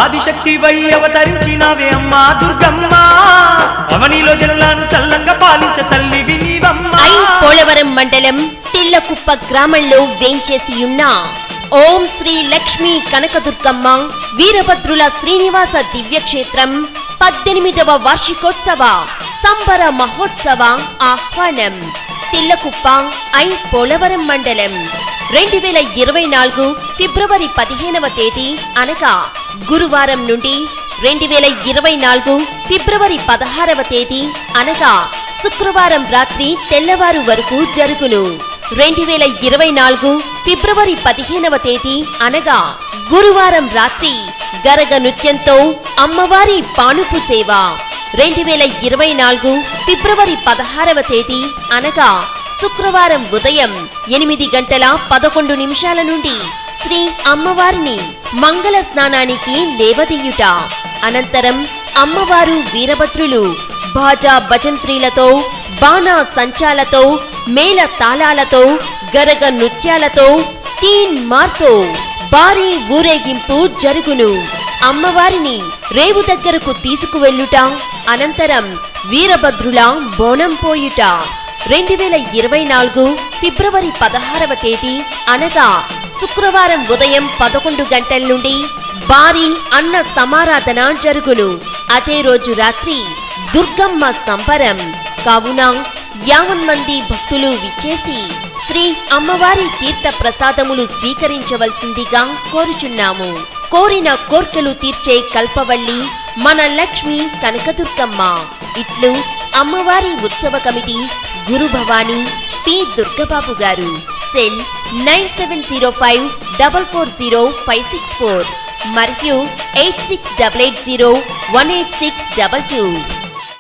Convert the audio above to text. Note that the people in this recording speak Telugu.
ఆదిశక్తి వై అవతరించినవే అమ్మా దుర్గమ్మ, అవనిలో జనులను చల్లంగా పాలించ తల్లివి నీవమ్మ. పోలవరం మండలం తిల్లకుప్ప గ్రామంలో వేంచేసి ఉన్న ఓం శ్రీ లక్ష్మీ కనకదుర్గమ్మ వీరభద్రుల శ్రీనివాస దివ్యక్షేత్రం 18వ వార్షికోత్సవ సంబర మహోత్సవ ఆహ్వానం. తిల్లకుప్ప పోలవరం మండలం 2024 ఫిబ్రవరి 15వ తేదీ అనగా గురువారం నుండి 2024 ఫిబ్రవరి 16వ తేదీ అనగా శుక్రవారం రాత్రి తెల్లవారు వరకు జరుగును. 2024 ఫిబ్రవరి 15వ తేదీ అనగా గురువారం రాత్రి గరగ నృత్యంతో అమ్మవారి పానుపు సేవ. 2024 ఫిబ్రవరి 16వ తేదీ అనగా శుక్రవారం ఉదయం 8:11 నుండి శ్రీ అమ్మవారిని మంగళ స్నానానికి లేవదీయుట. అనంతరం అమ్మవారు వీరభద్రులు బాజా భజంత్రీలతో బాణా సంచాలతో మేళ తాళాలతో గరగ నృత్యాలతో తీన్ మార్తో భారీ ఊరేగింపు జరుగును. అమ్మవారిని రేవు దగ్గరకు తీసుకువెళ్ళుట, అనంతరం వీరభద్రుల బోనం పోయుట. 2024 ఫిబ్రవరి 16వ తేదీ అనగా శుక్రవారం ఉదయం 11 గంటల నుండి భారీ అన్న సమారాధన జరుగును. అదే రోజు రాత్రి దుర్గమ్మ సంబరం కావున 50 మంది భక్తులు విచ్చేసి శ్రీ అమ్మవారి తీర్థ ప్రసాదములు స్వీకరించవలసిందిగా కోరుచున్నాము. కోరిన కోర్కెలు తీర్చే కల్పవల్లి మన లక్ష్మి కనకదుర్గమ్మ. ఇట్లు అమ్మవారి ఉత్సవ కమిటీ గురు భవానీ పి దుర్గబాబు గారు. సెల్ 9705440564 మరియు 8688018622.